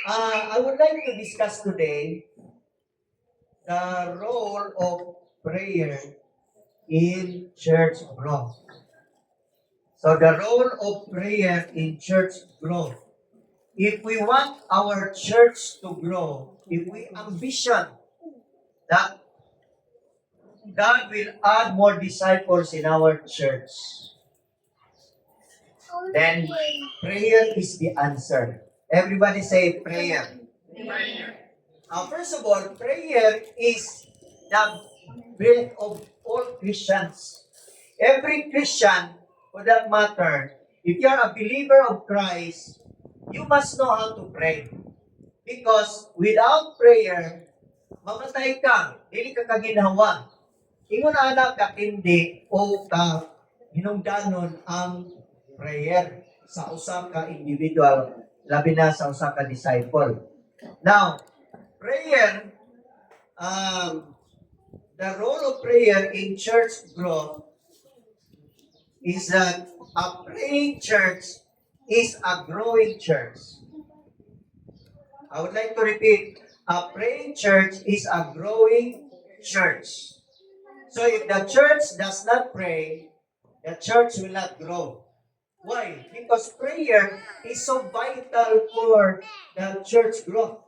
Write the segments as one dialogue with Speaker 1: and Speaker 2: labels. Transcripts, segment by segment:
Speaker 1: I would like to discuss today the role of prayer in church growth. So the role of prayer in church growth. If we want our church to grow, if we ambition that God will add more disciples in our church, then prayer is the answer. Everybody say prayer. First of all, prayer is the breath of all Christians. Every Christian, for that matter, if you are a believer of Christ, you must know how to pray. Because without prayer, mamatay ka, dili ka kaginhawa. Ingon anak ka hindi o ka hinungdanon ang prayer sa usa ka individual, labi na sa usa ka disciple. Now, prayer, the role of prayer in church growth is that a praying church is a growing church. I would like to repeat, a praying church is a growing church. So if the church does not pray, the church will not grow. Why? Because prayer is so vital for the church growth.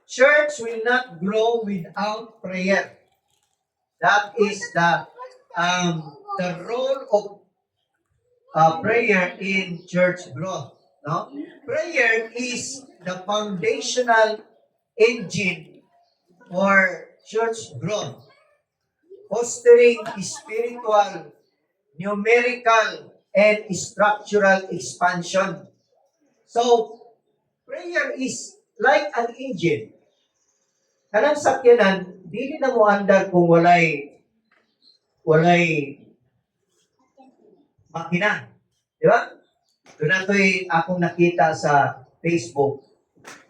Speaker 1: Church will not grow without prayer. That is the role of prayer in church growth. No? Prayer is the foundational engine for church growth, fostering spiritual, numerical, and structural expansion. So, prayer is like an engine. Kanang sakyanan, dili na mo andar kung walay makina. Di ba? Doon na ito'y akong nakita sa Facebook.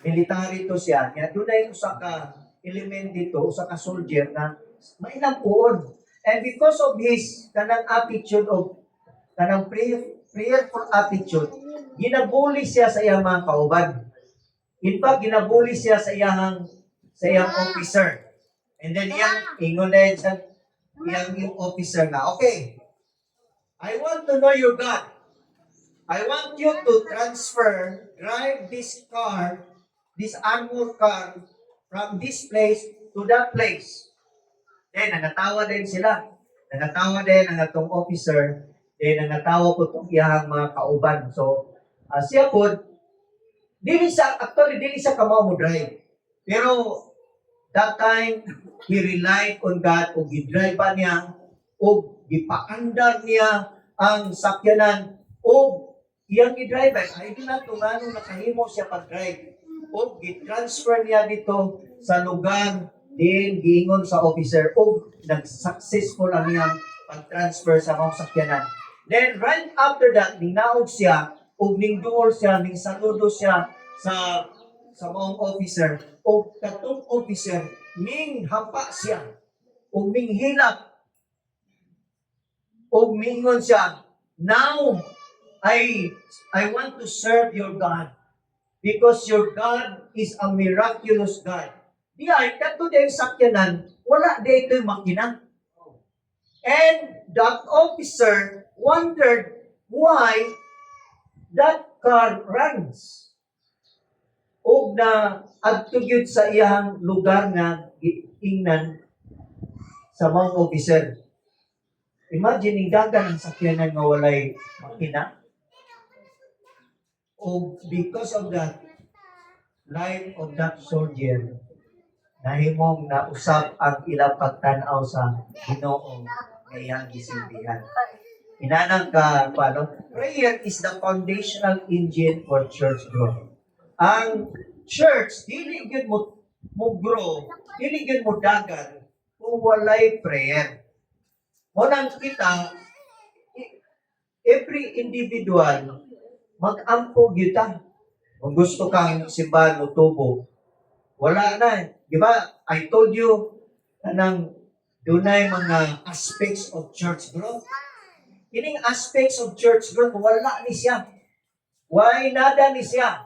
Speaker 1: Military to siya. Kaya doon na usa ka element dito, usa ka soldier na mainang puon. And because of his kanang attitude of kanang prayerful attitude, ginabuli siya sa iyang mga kauban. In fact, ginabuli siya sa iyang officer. And then ingon na siya, yung officer na, okay, I want to know your God. I want you to drive this car, this armored car, from this place to that place. Then, nangatawa din sila. Nangatawa din ang atong officer. Then, nangatawa po itong iyang mga kauban. So, siya po, dili siya kamaw mo drive. Pero, that time, he relied on God o gidrive niya o gipaandar niya ang sakyanan o iyang gidrive. Ay, di na tunganong nakahimo siya pag-drive. O gitransfer niya dito sa lugar din giingon sa officer o nag-successful ang iyang pag-transfer sa mga sakyanan. Then, right after that, ninaog siya o ningduol siya, ning saludo siya sa mga officer o katong officer ming hampa siya o ming hilap o mingon siya, now I want to serve your God because your God is a miraculous God. Di ay kato din sakyanan, wala dito makina. And that officer wondered why that car runs. O na adtugyod sa iyang lugar nga giingnan sa mga officer. Imagine, dagan ang sakyanan nga walay makina. O because of that, life of that soldier, nahimong nausap ang ilang pagtanaw sa Ginoo nga iyang gisilbihan. Inanang ka, prayer is the foundational engine for church growth. Ang church, dili gyud mo grow, dili gyud mo dagan kung walay prayer. Unang kita, every individual, mag-ampo gyud ta. Kung gusto kang simbahan mo tubo, wala na. Di ba? I told you, dunay mga aspects of church growth. Kining aspects of church growth, wala ni siya. Why nada ni siya?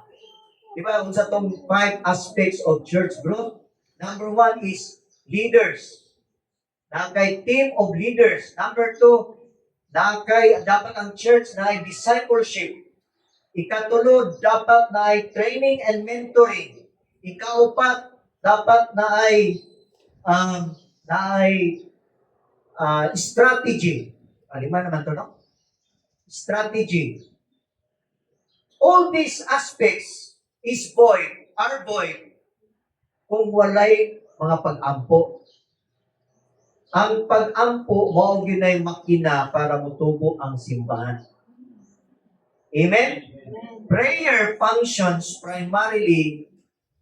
Speaker 1: Di ba? Unsa tong 5 aspects of church growth. Number 1 is leaders. Nakay team of leaders. Number 2, dapat ang church na ay discipleship. Ikatulod, dapat na ay training and mentoring. Ikaupat, dapat na ay na ay strategy. Lima naman to, no? Strategy. All these aspects are void kung walay mga pag-ampo. Ang pag-ampo, mao gyud ay makina para mutubo ang simbahan. Amen? Prayer functions primarily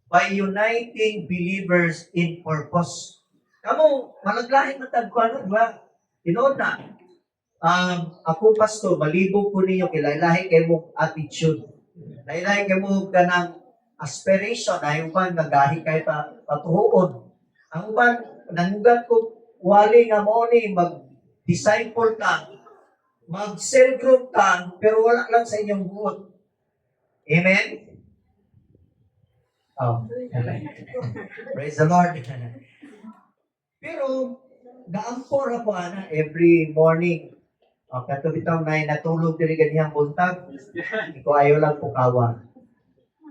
Speaker 1: by uniting believers in purpose. Kamu, malaglahin matagkuan, di ba? Tinood na. Ako pastor, malibog ko ninyo, kilalahi kayo mong attitude. Lahi kayo mong ganang aspiration, na yung ban, nagahi kayo patuhoon. Ang ban, nangugat ko, wali nga mo ni, mag-disciple ka, mag-cell group ka, pero wala lang sa inyong buot. Amen? Oh. Praise the Lord. Pero, gaampo ra po ana every morning. Kato bitaw na natulog diri ganihang buntag. Iko ayo lang pukawan.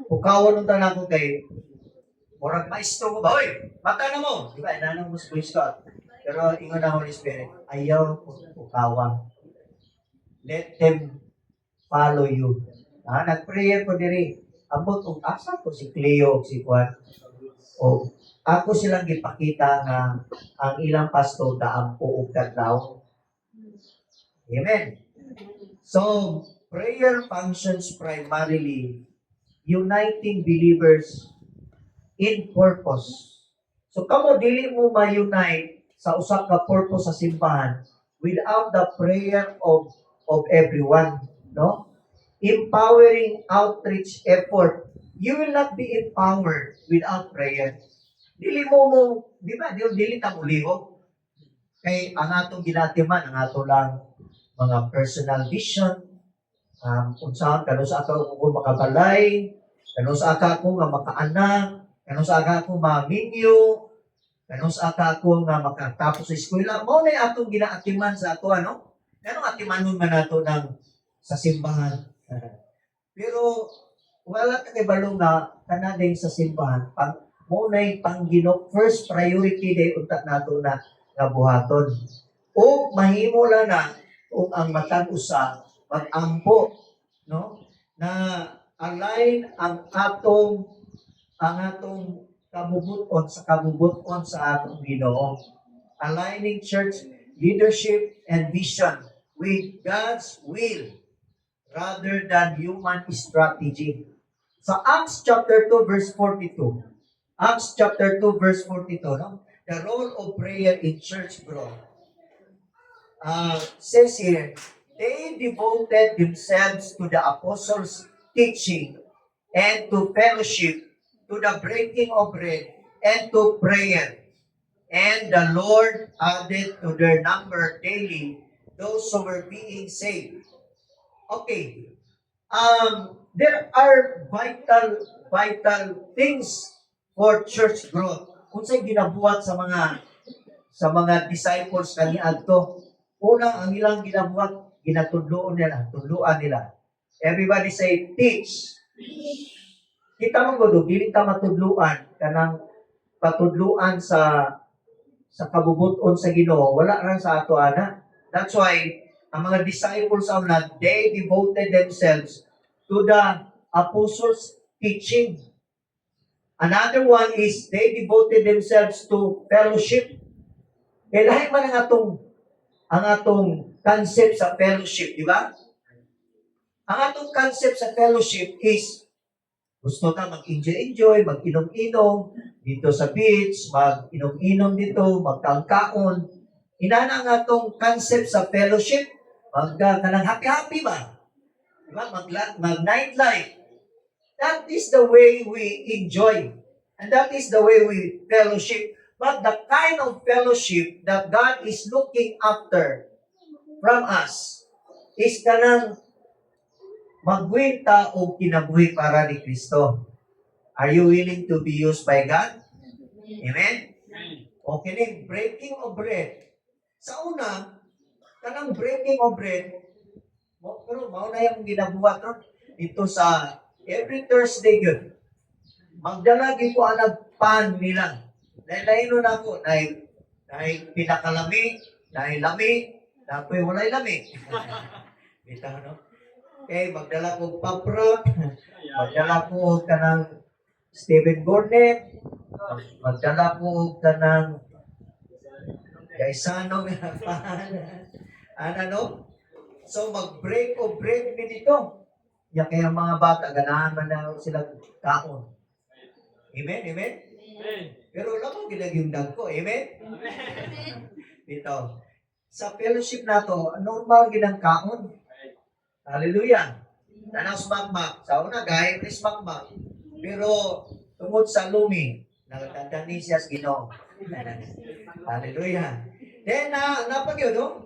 Speaker 1: Pukawan unta nako kay murag maestro ko ba, oy, mata na mo. Di ba, inanong mo sa Boy Scout. Pero ingon na Holy Spirit, ayaw pukawan. Let them follow you. Nag-prayer ko diri. Ambot og asa ko si Cleo si Juan. O ako silang gipakita nga ang ilang pastor daampo og kadlaw. Amen. So, prayer functions primarily uniting believers in purpose. So, kamo dili mo ma-unite sa usa ka purpose sa simbahan without the prayer of everyone, no? Empowering outreach effort. You will not be empowered without prayer. Dili mo, di ba, dili ta mulihok. Kay ang atong ginatiman, ang ato lang mga personal vision, unsaon kano sa ako kung makabalay, kano sa ako nga makaanak, kano sa ako maminyo, kano sa ako nga makatapos sa eskwela. Mao na atong ginaatiman sa ato, ano? Kanong atimanon man nato ng sa simbahan. Pero wala ta kay balong nga kanadeng sa simbahan mo nay panggino first priority day unta nato na nga buhaton. O mahimo lang na o ang matag usa pag-ampo, no? Na align ang atong kabubuton sa atong Ginoo. Aligning church leadership and vision with God's will rather than human strategy. Sa Acts chapter 2 verse 42. Acts chapter 2 verse 42, no? The role of prayer in church growth. Says here, they devoted themselves to the apostles' teaching and to fellowship, to the breaking of bread, and to prayer. And the Lord added to their number daily those who were being saved. Okay. There are vital things for church growth. Kung sa'y ginabuhat sa mga disciples kaniadto, una ang ilang ginabuhat, ginatudloan nila. Everybody say, teach. Kita mo ko dili ta matudluan kanang patudluan sa kabubuton sa Ginoo, wala ra sa ato ana. That's why ang mga disciples they devoted themselves to the apostles' teaching. Another one is they devoted themselves to fellowship. Kaya lahat man ang atong concept sa fellowship, di ba? Ang atong concept sa fellowship is gusto ta mag-enjoy, mag-inom-inom dito sa beach, mag-inom-inom dito, magkaon-kaon. Inana ang atong concept sa fellowship, kanang happy-happy ba? Di ba? Mag-nightlife. That is the way we enjoy. And that is the way we fellowship. But the kind of fellowship that God is looking after from us is kanang magwinta o kinabuhi para ni Kristo. Are you willing to be used by God? Amen? Okay ning breaking of bread. Sa una, kanang breaking of bread, pero mauna yung ginabuhat ron dito sa every Thursday yun. Magdalagi ko ang pan nila. Dahil nun ako, dahil pinakalami, dahil lami, dapat walay lami. Dito, no? Okay, magdala ko papra, magdala ko kanang Stephen Gordon, magdala ko kanang Gaisano, ano, no? So, mag-break o break mi dito. Yan kaya mga bata, ganahan man na sila kaon. Amen? Amen? Pero lamang gilag yung dag ko. Amen? Dito. Sa fellowship na to, normal ginang kaon. Hallelujah. Tanaw smakmak. Sa una, gaya ni smakmak. Pero, tungod sa lumi, nagtatani siya sa Ginoo. Hallelujah. Then, napag yun, no?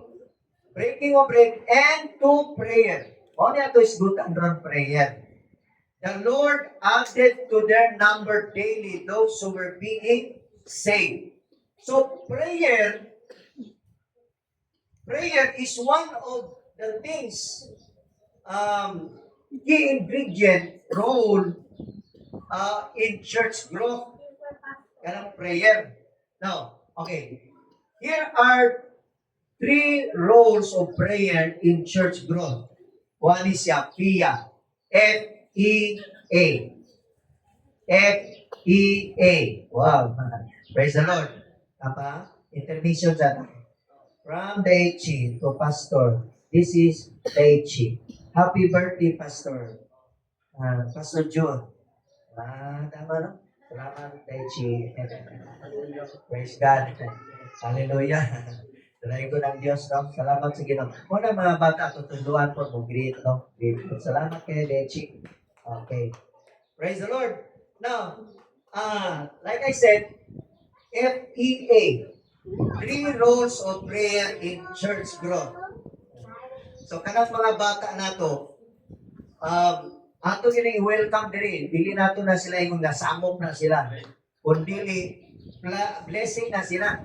Speaker 1: Breaking of bread and to prayer. All you have to is good and run prayer. The Lord added to their number daily those who were being saved. So, prayer is one of the things, key ingredient role in church growth. Kanang prayer. Now, okay. Here are 3 roles of prayer in church growth. One is FEA. F-E-A. F-E-A. Wow. Praise the Lord. Apa? Intermission dyan. From Daichi to Pastor. This is Daichi. Happy birthday, Pastor. Pastor John. Tama no? Salamat, Daichi. Praise God. Hallelujah. Salamat ko ng Diyos, no? Salamat sa Ginoo. Muna mga bata, tutunduan po, mag-greet, no? Salamat kay Daichi. Okay. Praise the Lord. Now, like I said, FEA, 3 roles of prayer in church growth. So, kanang mga bata na to, ato gining welcome diri. Dili nato na sila yung nasamok na sila. Kundi blessing na sila.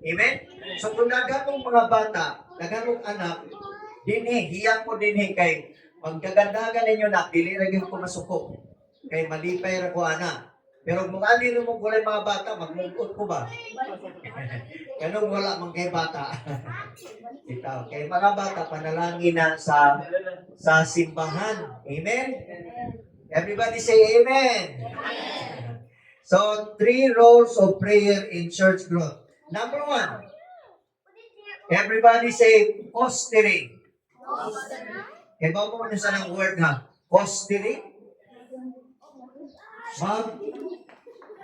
Speaker 1: Amen? So kung naganong mga bata, naganong anak, hiyang ko dinhi kay magdagandagan ninyo na, dili ra gyud ko masuko. Kay malipay ra ko ana. Pero kung ani mo gulay mga bata, magmungkot ko ba? Kanong wala man kay bata. Ito, kay mga bata panalangin na sa simbahan. Amen? Everybody say amen. So, 3 roles of prayer in church growth. Number 1, everybody say fostering. Kaya ba mo sa ng word na fostering?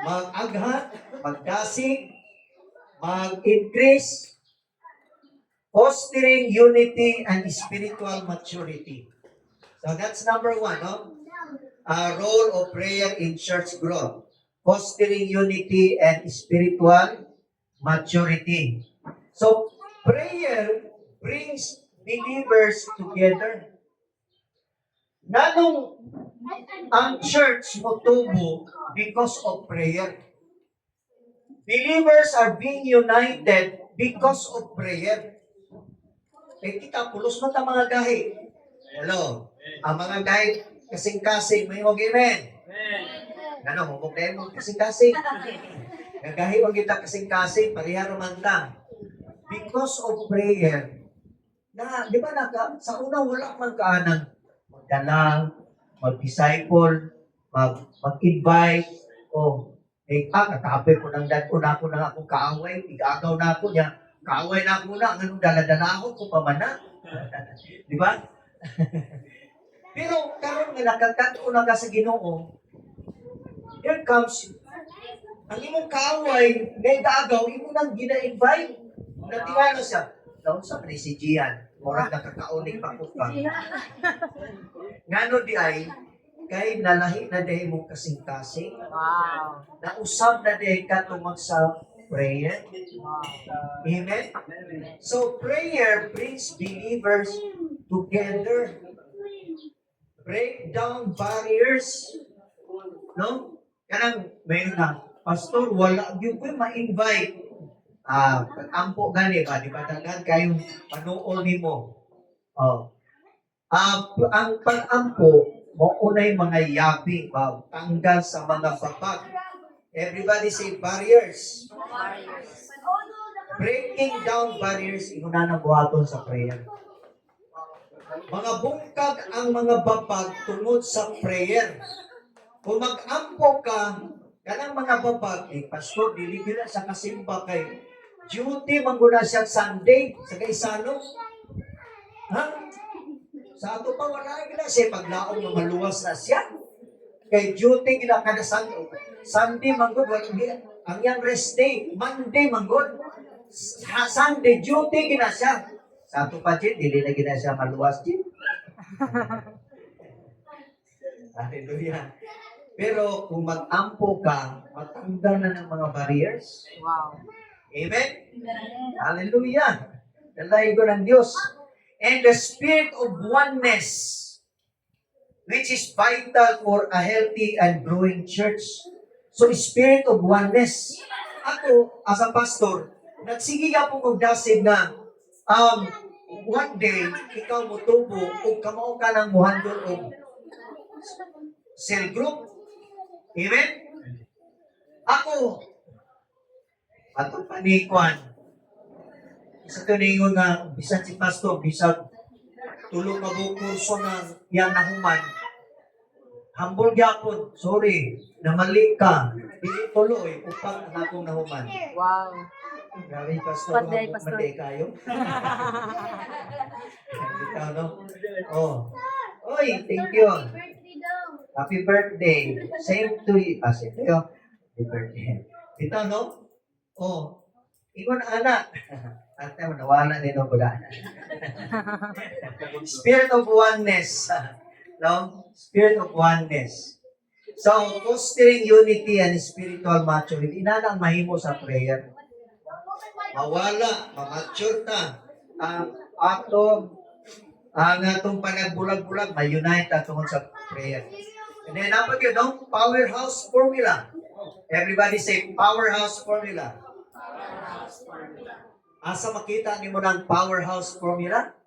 Speaker 1: Mag-aghat, magdasig, mag-increase, fostering unity and spiritual maturity. So that's number 1, no? Role of prayer in church growth. Fostering unity and spiritual maturity. So, prayer brings believers together. Nanong ang church motubo because of prayer. Believers are being united because of prayer. Eh, kita, pulos mo ta mga gahi. Hello? Ang mga gahi, kasing-kasing, may amen. Ano, humog na mo kasing-kasing. Nagahi wag kita kasing-kasing, pareha naman ta. Because of prayer. Di ba sa una wala man kaanang magdala, mag-disciple, mag-invite, katabi ko ng dad ko na ako ng akong kaaway, igagaw na ako niya, kaaway na ako na, anong dala-dala ako kung pamana. Di ba? Pero karon nga nakakato na ka sa Ginoo, here comes, ang imong kaaway, ngay dagaw, imo nang gina-invite. Natingala siya, daon sa si Gian, murag nakakaunig pa ko ka. Ngano di ay, kay nalahi na dahi mong kasing-kasing. Wow. Nausap na dahi ka tumag sa prayer. Amen? So prayer brings believers together. Break down barriers. No? Kanang may nga, Pastor, wala gyud ko ma-invite. Pag-ampo gani ba, di ba daghan kayong panuol nimo. Oh. Ang pag-ampo, maunay mga yabi ba, tanggal sa mga babag. Everybody say barriers. Breaking down barriers, inguna na buhaton sa prayer. Mga bungkag ang mga babag tungod sa prayer. Kung mag-ampo ka, kanang mga babag, Pastor, dili na sa kasimba kay duty mangguna siya Sunday sa kaisano. Ha? Sa ato pa wala gina siya paglaom nga maluwas na siya. Kay duty gina kada Sunday. Sunday manggod ang yang rest day, Monday manggod. Sunday duty gina siya. Sa ato pa din dili na gina siya maluwas din. Hallelujah. Pero kung mag-ampo ka, matanggal na ng mga barriers.
Speaker 2: Wow.
Speaker 1: Amen? Hallelujah. Dalahin ko ng Diyos. And the spirit of oneness, which is vital for a healthy and growing church. So, spirit of oneness. Ako, as a pastor, nagsige ako kong dasig na one day, ikaw mo tubo o kamao ka ng muhandol o cell group. Amen? Ako, ato panikwan. Isa ito ningon nga, bisan si pastor, bisan tulong ka buong kurso ng yan nahuman. Hambol gyapon, sorry, namali ka. Dili tuloy, upang ang akong nahuman.
Speaker 2: Wow.
Speaker 1: Grabe, pastor,
Speaker 2: Patay,
Speaker 1: hambol
Speaker 2: pastor.
Speaker 1: mali kayo. Ikaw, no? Oh. Oy, thank you. Happy birthday. Same to you. Same to you. Happy birthday. Ito, no? Oh. Ingon anak. At naman, nawala din ang bulan. Spirit of oneness. No? Spirit of oneness. So, fostering unity and spiritual maturity. Inana ang mahimo sa prayer. Mawala, mamature ta. Ang atong panagbulag-bulag, ma-unite atong sa prayer. And then, dapat yun, no? Powerhouse formula. Everybody say, powerhouse formula. Asa makita niyo mo ng powerhouse formula?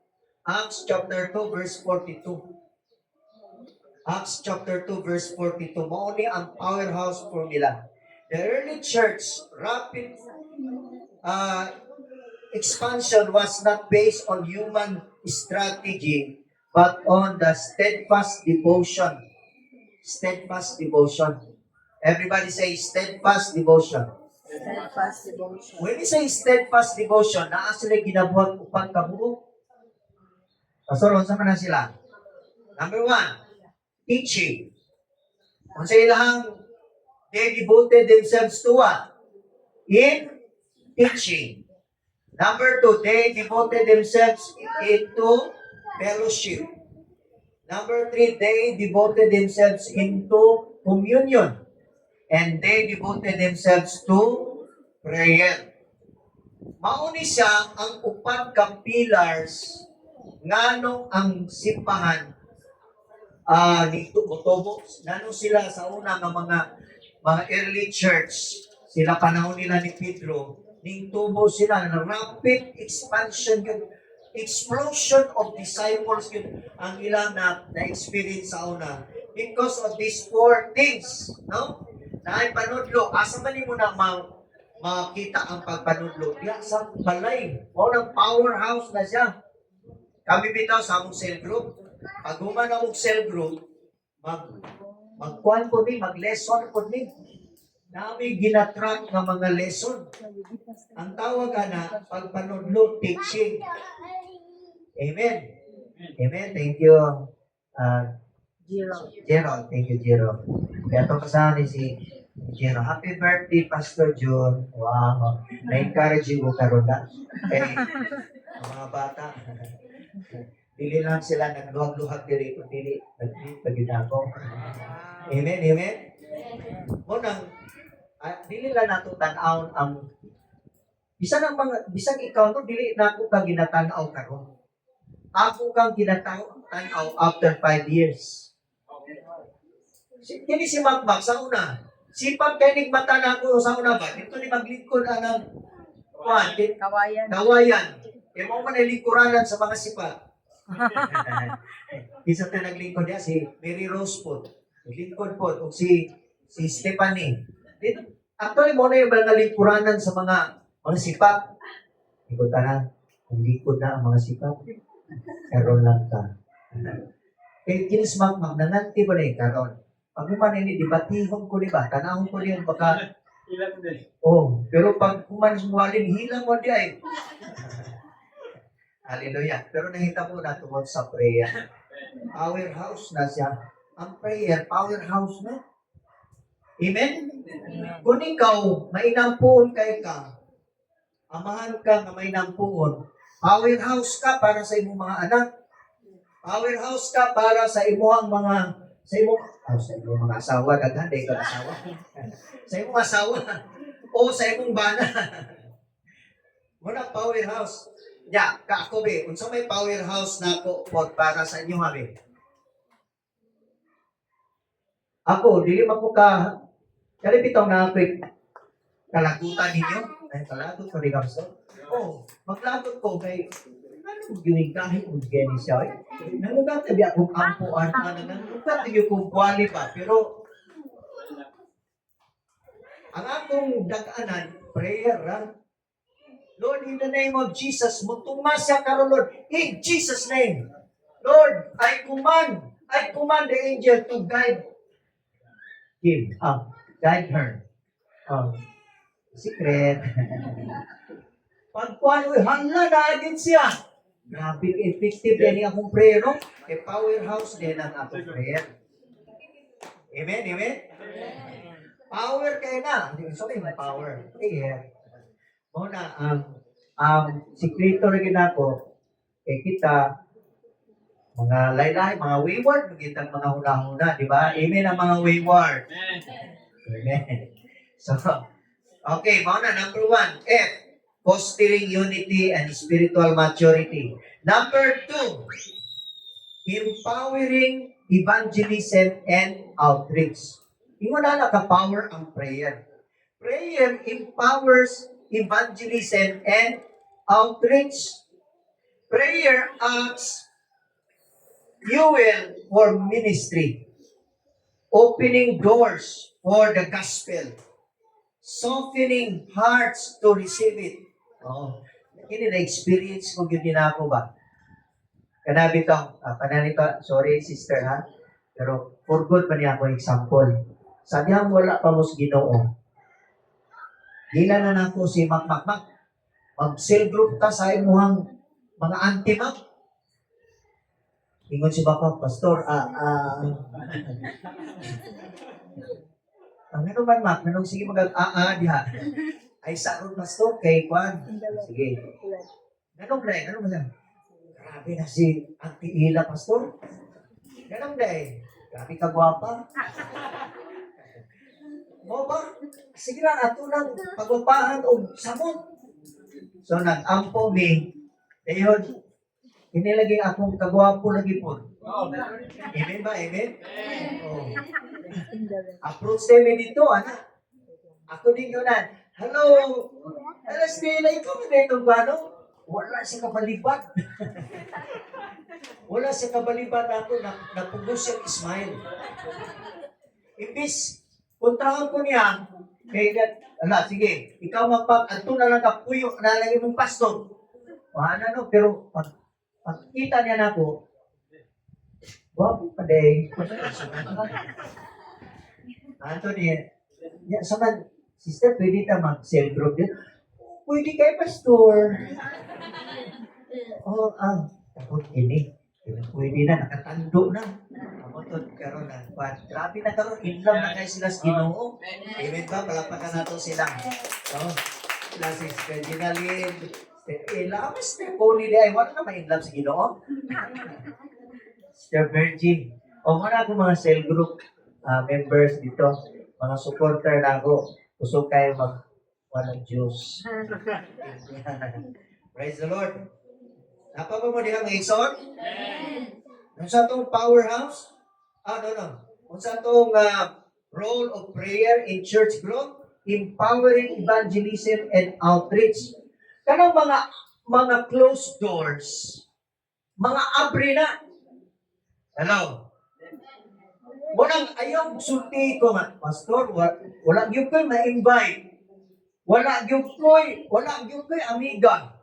Speaker 1: Acts chapter 2, verse 42. Acts chapter 2, verse 42. Mauni ang powerhouse formula. The early church, rapid expansion was not based on human strategy, but on the steadfast devotion. Steadfast devotion. Everybody say steadfast devotion.
Speaker 2: Steadfast devotion.
Speaker 1: When you say steadfast devotion, naa sila ginabuhat upang kabuo. Pastor, unsa man na sila? Number 1, teaching. Kung sa ilahang, they devoted themselves to what? In teaching. Number 2, they devoted themselves into fellowship. Number 3, they devoted themselves into communion. And they devoted themselves to prayer. Mauni siya ang upat ka pillars nganong ang simbahan nito motobo nganong sila sa una nga mga early church sila panahon nila ni Pedro ning tubo sila na rapid expansion yun explosion of disciples yun ang ilang na-experience sa una because of these 4 things, no? Na ay panudlo, asa man mo na makita ang pagpanudlo? Diya sa balay. O ng powerhouse na siya. Kami bitaw sa among cell group. Pag human among cell group, magkuhan po ni, mag-lesson po ni. Nami ginatrack ng mga lesson. Ang tawag na pagpanudlo, teaching. Amen. Amen. Thank you. Jero. Thank you, Jero. Kaya ito kasali si Jero. Happy birthday, Pastor John. Wow. Na-encourage ko karoon na. Okay. Ang mga bata. Dili lang sila nagluhag-luhag diri kung dili nagpagin ako. Amen, amen. Munang dili lang nato tan-aw ang bisan ikaw no dili nako ka ginatan-aw karon. Ako kang ginatan-aw after 5 years. Kini si Makmak sa una. Sipag kay nigmata na ako sa una ba? Dito ni maglingkod ng kuan,
Speaker 2: Kawayan.
Speaker 1: kawayan. E mo man lingkuranan sa mga sipag. Isa tayo naglingkod niya, si Mary Rose po. Naglingkod po. O si Stephanie. Actually, mo na yung mga lingkuranan sa mga sipag. Ikot na, kung lingkod na ang mga sipag, karon lang ka. Eh, kinis nananti ba na yung karon? Pag kuman ini, debatihon ko, di ba? Tanahon ko niyan, baka,
Speaker 3: Ilang din.
Speaker 1: oh, pero pag kuman sumwalin, hilang mo di ay. Hallelujah. Pero nakita mo na tungkol sa prayer. Powerhouse na siya. Ang prayer, powerhouse na. Amen? Kung ikaw, mainampuon kay ka, amahan ka na mainampuon, powerhouse ka para sa imong mga anak. Powerhouse ka para sa imong sa imong mga asawa, daghan day ka asawa. Sa imong asawa o sa imong bana. Muna powerhouse. Ya, kaako be, unsa may powerhouse na ako para sa inyo habi. Ako, dili man ko kalipitaw na ako kalagutan ninyo. Ay, kalagot ko rin ako. Oh, maglagot ko kay ano yung kahit kung gani siya. Nanugat tabi akong ampuan na nanugat tabi kong kwali pa. Pero, ang akong daganan, prayer, Lord, in the name of Jesus, mutuma siya karon, Lord, in Jesus' name. Lord, I command the angel to guide him, guide her. Secret. Pagkuhan, hala na agad siya. Grabe, effective din akong prayer, no? E powerhouse din ang akong prayer. Amen, amen? Power kayo na. Hindi so may power. Prayer. Muna, ang sikreto rin ako, kita, mga laylay, mga wayward, magiging mga huna-huna, di ba? Amen ang mga wayward. Amen. So, okay, muna, number 1, F, fostering unity and spiritual maturity. Number 2, empowering evangelism and outreach. Ingon na naka-power ang prayer. Prayer empowers evangelism and outreach. Prayer acts fuel for ministry, opening doors for the gospel, softening hearts to receive it. Oh, ini na-experience ko yun din ako ba? Kanabi to, sorry sister ha, pero for good pa niya ako example. Sabi ang wala pa mo sa Ginoo. Hila na nako si Makmakmak. Mag-cell group ta sa imuhang mga anti-mak. Ingon si Bapa, Pastor, ang ano man, Mak, nanong sige diha. Ay, saron, Pastor, kay Kwan. Sige. Ganong day, ganong man. Grabe na si Auntie Ila, Pastor. Ganong day. Grabe ka gwapa. Mo ba? Sige lang, ato lang pagwapahan o samot. So, nag-ampo mi. Dayon, inilagay akong kagwapo lagi po. Amen ba? Amen? Oh. Approach them dito, anak. Ako din yun na. Hello! Hello, Stella, ikaw na itong gano? Wala siya kabalibat. Wala siya kabalibat ako. Napugos siyang smile. Ibis, puntahan ko niya, sige, ikaw ato na lang kapuyo, nalagay mong pastor. No, pero pagkita niya na ako, wapo pa day. Anthony, saman, sister, pwede ta mag-cell group din? Pwede kay pastor. Tapos ini, pwede na, nakatando na. Amotod karon na. Grabe na karon, in love na kayo sila sa Ginoo. Amen ba? Palapakan nato sila. Sila si Ferdinand, lamas na po ni Day. Wala na ma-in love sa Ginoo. Sister Virgin. Muna ako mga cell group members dito. Mga supporter na ako. Gusto kayo walang Diyos. Praise the Lord. Napapa mo diha mga igsoon? Amen. Kung sa itong powerhouse? No. Kung sa itong role of prayer in church growth, empowering evangelism and outreach. Kanang mga closed doors, mga abri na. Hello? Walang ayaw sulti ko nga, Pastor, wala gyud ko'y ma-invite. Wala gyud ko'y amiga.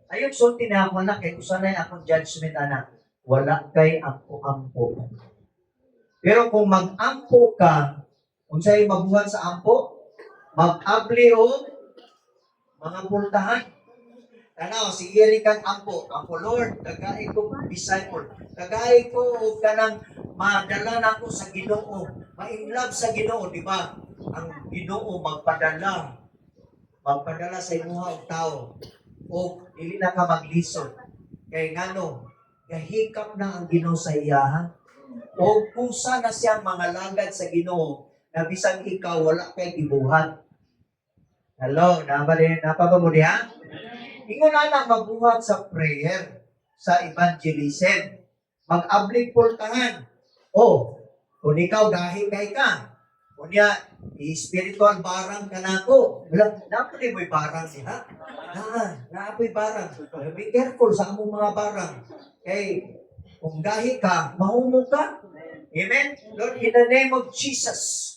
Speaker 1: Ayaw sulti na ako na kay kusanay akong judgment anak. Wala kay ampo-ampo. Pero kung mag-ampo ka, kung sa'yo mabuhat sa ampo, mag-abli o mga pultahan. Ano, sige rin kang ampo. Ampo, Lord, kagay ko disciple. Kagay ko o kanang madala na ako sa Ginoo. Ma-inlove sa Ginoo, di ba? Ang Ginoo magpadala sa imuha og tao. O dili na ka maglisod. Kay ngano, gahikap na ang Ginoo sa iyaha. O kusa na siyang mga langad sa Ginoo na bisang ikaw wala kay gibuhat. Hello, napabamuli ha? Ingon na mabuhat sa prayer, sa evangelism. Mag-ablik pultahan. O, kung ikaw gahi-gahi ka, kunya, spiritual barang ka na ako. Wala, napoy mo'y barang siya. Napoy barang. Be careful sa among mga barang. Kay, kung gahi ka, mahumo ka. Amen? Lord, in the name of Jesus,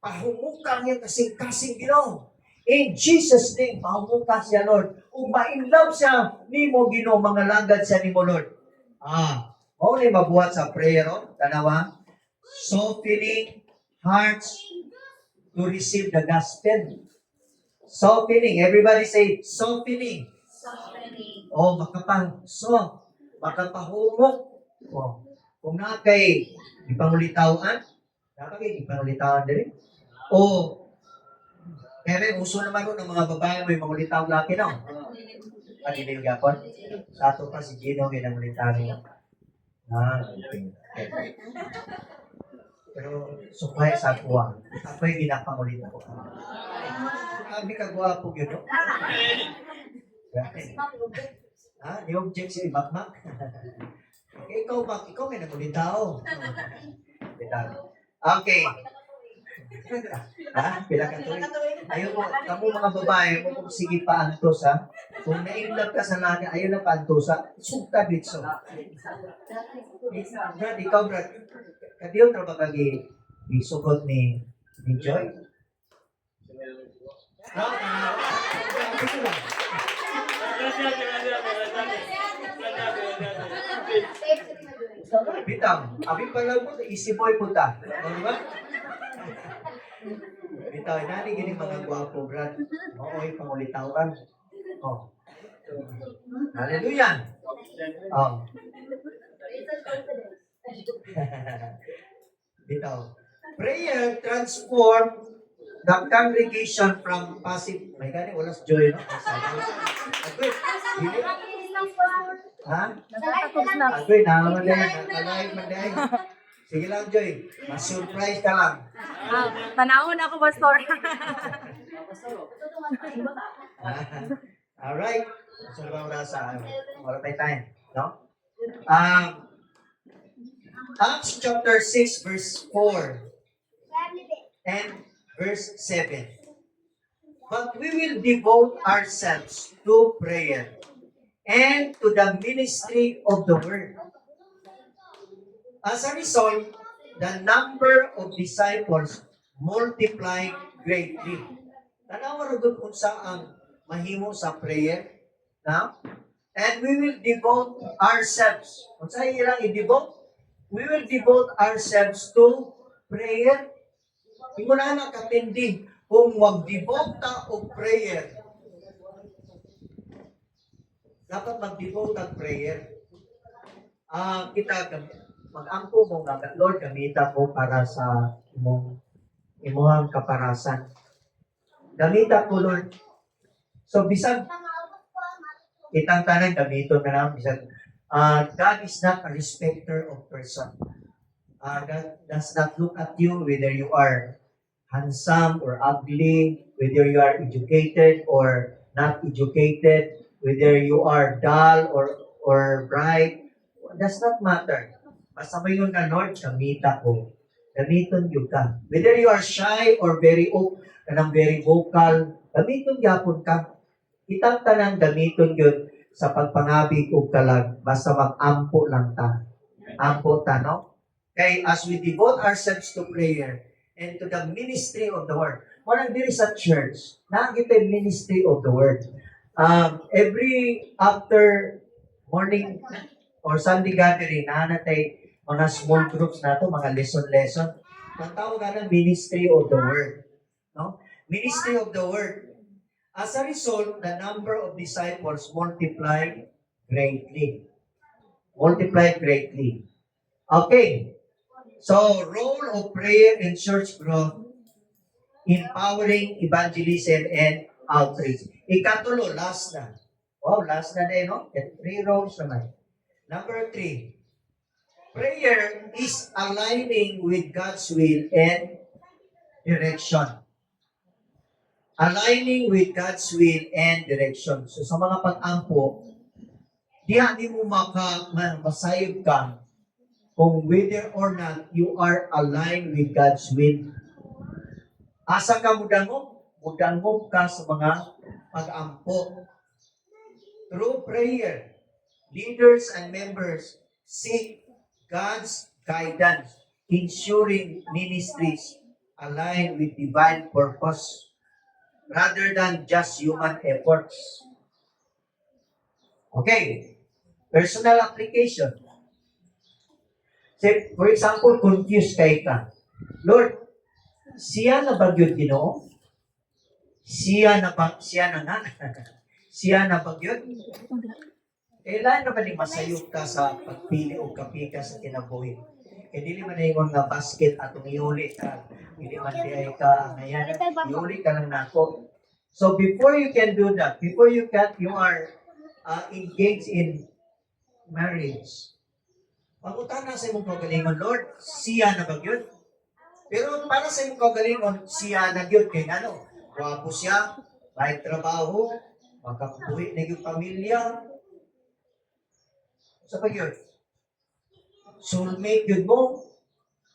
Speaker 1: pahumukan niya kasing-kasing Ginoo. In Jesus' name, pahumukan siya, Lord. Kung ma-inlove siya, ni mo Ginoo, mga langad siya ni mo, Lord. Maunay mabuhat sa prayer, tanawa. Softening hearts to receive the gospel. Softening. Everybody say, softening.
Speaker 2: Softening.
Speaker 1: Makapahumok. Kung na kay ipangulitawan, din. Pero uso naman ron ng mga babae may mangulitaw laki no. Pagiging gapon. Sa ato pa si Gino may nangulitaw niya. Okay. Pero supply sa kuwa. Ako'y ginapangulitaw ko. Kami kagwapo yun, no? Di object siya, imakmak. Ikaw may nangulitaw. Okay. Pila ka tuloy. Ayun mo, kamu mga babae, kung sige pa antos ha. Kung na-inlove ka sa naga, ayun na pa antos ha. Sugta bitso. Brad, ikaw Brad, kadiyo na ba kagi isugot ni Joy? Bitang, abi pala mo, isiboy punta. Di ba? Bitaw, nani gini mga gwapo, Brad. Oo'y pangulitawan. Hallelujah. Bitaw. Prayer transform the congregation from passive. May gani, walas joy, no? Agoy, nakalive manday. Sige lang, Joy. Mas-surprise ka lang.
Speaker 2: Tanawon ako, Pastor.
Speaker 1: Alright. So, rasa. Wala tayo time. No? Acts chapter 6, verse 4 and verse 7. But we will devote ourselves to prayer and to the ministry of the word. As a result, the number of disciples multiplied greatly. Tanawa rin kung saan mahimo sa prayer. Now, and we will devote ourselves. Kung saan ilang i-devote? We will devote ourselves to prayer. Hindi mo na nakatindi. Kung mag-devote ka o prayer, dapat mag-devote ang prayer. Kita mag-angko mo nga, Lord, gamita ko para sa imuhang kaparasan. Gamita ko, Lord. So, bisag, kitang tanan, gamito na lang, bisag, God is not a respecter of person. God does not look at you whether you are handsome or ugly, whether you are educated or not educated, whether you are dull or bright. It does not matter. Basta mo yun na, Lord, gamita ko. gamiton yun ka. Whether you are shy or very kanang very vocal, gamiton gyapon ka. Kitang tanan gamiton yun sa pagpangabig o kalag, basta mag-ampo lang ta. Ampo ta, no? Kay as we devote ourselves to prayer and to the ministry of the word, walang diri sa church, nakakita yung ministry of the word. Every after morning or Sunday gathering, nahanatay mga small groups nato, mga lesson. Ang tawag nga ng ministry of the word. No? Ministry of the word. As a result, the number of disciples multiplied greatly. Multiplied greatly. Okay. So, role of prayer in church growth, empowering evangelism and outreach. Ikatulo, last na. Wow, last na din, no? 3 roles naman. Number 3, prayer is aligning with God's will and direction. Aligning with God's will and direction. So sa mga pag-ampo, di mo masayog ka kung whether or not you are aligned with God's will. Asa ka mudangog ka sa mga pag-ampo. Through prayer, leaders and members seek God's guidance, ensuring ministries align with divine purpose rather than just human efforts. Okay, personal application. Say, for example, confused ka. Lord, siya na ba yun, Ginoo? Siya na nga? Siya na ba yun? Kailan na ba ni masayog ka sa pagpili o kapika sa kinabuhi? E dili man na yung mga basket atong iuli ka. Dili man di ka ngayon. Iuli ka lang nako. So before you can do that, before you are engaged in marriage, pag-utana sa imong kaugalingon, Lord, siya na ba yun? Pero para sa imong kaugalingon, siya na yun. Kaya ano, wapo siya, may trabaho, makabuhi na yung pamilya. Sa pag yun, soulmate yun mo,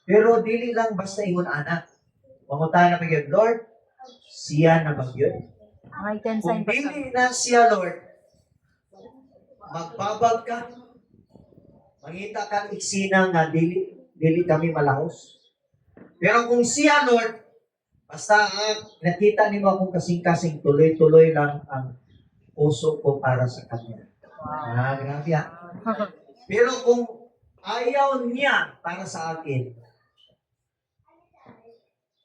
Speaker 1: pero dili lang basta ingon anak. Mangutan na pag yun, Lord, siya na ba yun? Kung dili na siya, Lord, magbabag ka, mangita kang iksina nga dili kami malahos. Pero kung siya, Lord, basta nakita niyo akong kasing-kasing tuloy-tuloy lang ang puso ko para sa kanya. Grabe ha. Pero kung ayaw niya para sa akin,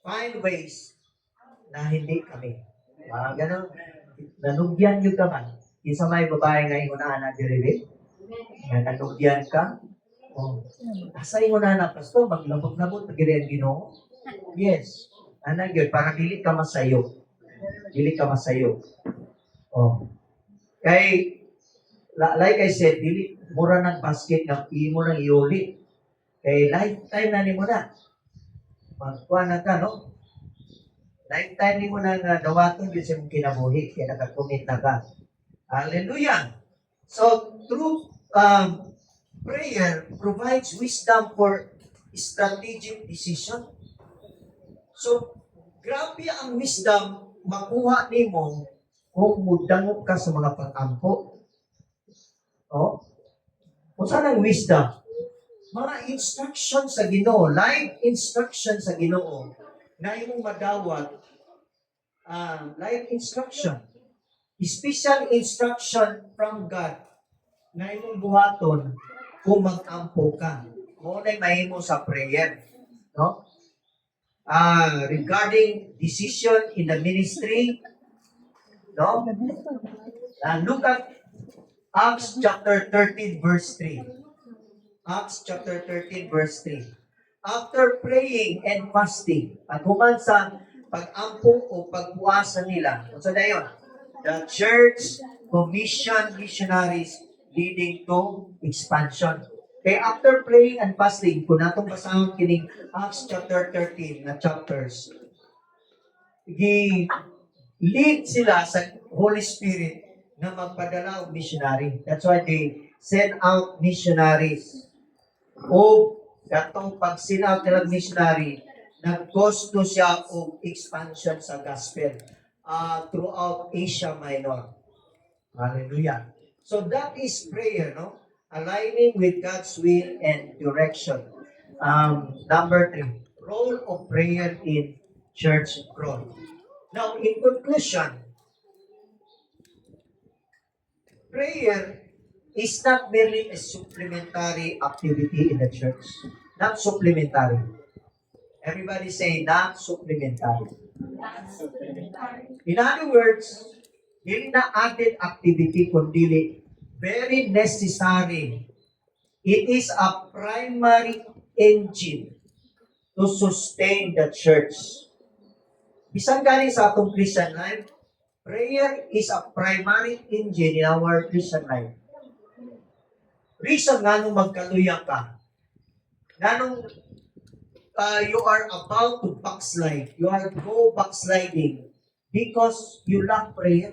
Speaker 1: find ways na hindi kami. Ganun, nanugyan yung kaman. Isa may babae nga ingunaan na dirili, nga nanugyan ka, asa ingunaan na, Pastor, maglabot-labot, pag-iriyan Ginoo? Yes. Anang yun, para dili ka masayo. Dili ka masayo. Kay, like I said, dili mura ng basket nga imo nang iuli. Kay lifetime na nimo na. Magkuha na ka, no? Lifetime nimo na nga dawaton yun sa mong kinabuhi. Kaya nakakumit na ka. Hallelujah! So, through prayer provides wisdom for strategic decision. So, grabe ang wisdom makuha nimo kung mudangog ka sa mga pag-ampo. Kung saan ang wisdom? Mga instruction sa Ginoo, live instruction sa Ginoo, na imong madawat, live instruction, special instruction from God, na imong buhaton kung mag-ampo ka. Mo na mahimo sa prayer. No? Regarding decision in the ministry, no? Look at Acts chapter 13 verse 3. Acts chapter 13 verse 3. After praying and fasting, paghuman sa pag-ampo o pagbuasa nila, so dayon, the church commissioned missionaries leading to expansion. Kaya after praying and fasting, kung natong basahon kining Acts chapter 13 na chapters, lead sila sa Holy Spirit na magpadala og missionary. That's why they send out missionaries. katong pag sinaw nilang missionary, nag-gusto siya og expansion sa gospel throughout Asia Minor. Hallelujah. So that is prayer, no? Aligning with God's will and direction. Number 3, role of prayer in church growth. Now, in conclusion, prayer is not merely a supplementary activity in the church. Not supplementary. Everybody say, not supplementary. In other words, hindi na added activity, kundi very necessary. It is a primary engine to sustain the church. Bisan galing sa atong Christian life, prayer is a primary engine in our Christian life. Reason nga nung magkaluya ka, nga nung you are about to backslide, you are go backsliding because you lack prayer.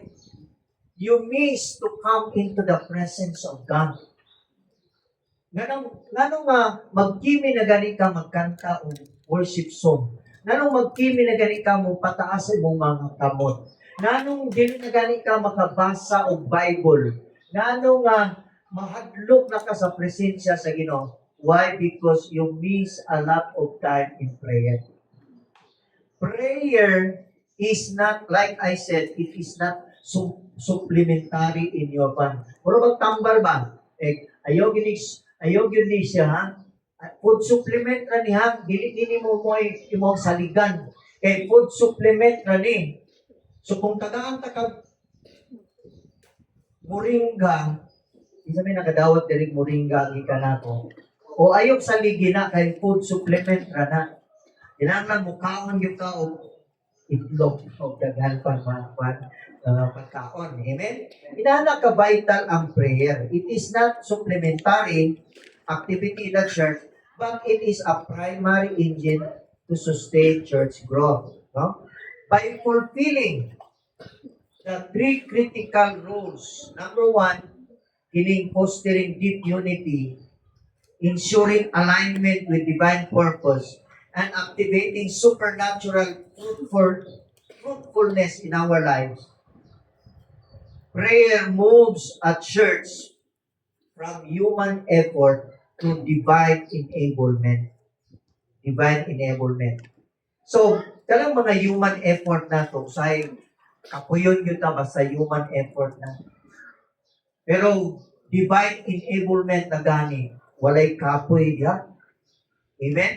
Speaker 1: You miss to come into the presence of God. Ganong magkimi na gani ka magkanta o worship song. Ganong magkimi na gani ka mo pataas mong mga kamot. Ganong dili na gani ka makabasa og Bible. Ganong mahadlok na ka sa presensya sa Ginoo. Why? Because you miss a lot of time in prayer. Prayer is not, like I said, it is not supplementary in your fund. Pero magtambal ba? Ayaw gini siya, ha? Food supplement ra ni, ha? Dili mo mo imong saligan. Food supplement ra ni. So kung tagaan ta kag moringa, isa may nakadawat diri moringa gikan nako. O ayok sa ligina kay food supplement ra na. Kinahanglan mo kaon gyud ka og itlog o daghan pa pagkaon. Amen? Kinahanglan ka vital ang prayer. It is not supplementary activity in the church, but it is a primary engine to sustain church growth. No? By fulfilling the 3 critical rules. Number 1, fostering deep unity, ensuring alignment with divine purpose, and activating supernatural fruitfulness in our lives. Prayer moves a church from human effort to divine enablement. Divine enablement. So, talang mga human effort na to, say, kapuyon yun na basta human effort na. Pero, divine enablement na gani, walay kapoy diha. Amen?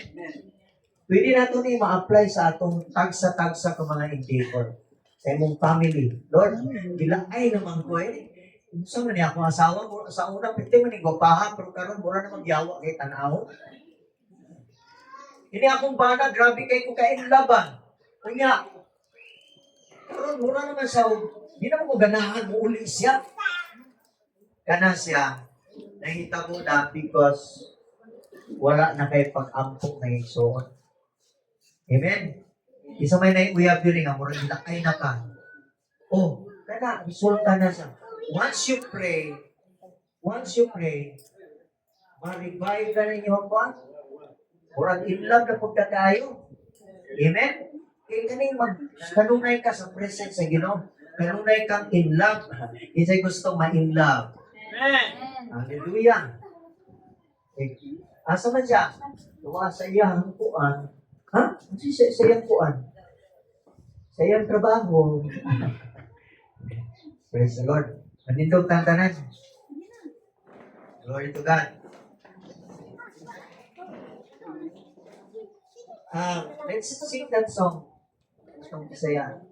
Speaker 1: Pwede nato ni ma-apply sa atong tagsa-tagsa ka mga endeavor sa imong family. Lord, ay naman ko Unsa man niya akong asawa mo sa una pwede man ni gopaha pero karon mura na magyawa kay tanaw. Ini akong bana grabe kay ko kay laban. Unya. Karon mura naman sa di na mo ganahan mo uli siya. Kana siya nahitabo na because wala na kay pag-ampok na igsoon. Amen? Isa may naikuyab yun nga, murang ilakay na ka. Oh, kana, resulta na siya. Once you pray, ma-revive na ninyo pa. Murang inlove na pagkakayo. Amen? Kaya kanunay ka sa presence sa Ginoo. Kanunay kang in love. Isa'y gusto ma-in love.
Speaker 3: Amen.
Speaker 1: Hallelujah. Asa man siya? Tuwa sa iyang puan. Ha? Sa iyang puan. Sa iyang trabaho. Praise the Lord. Manindog tantanan. Glory to God. Let's sing that song. Song Bisaya.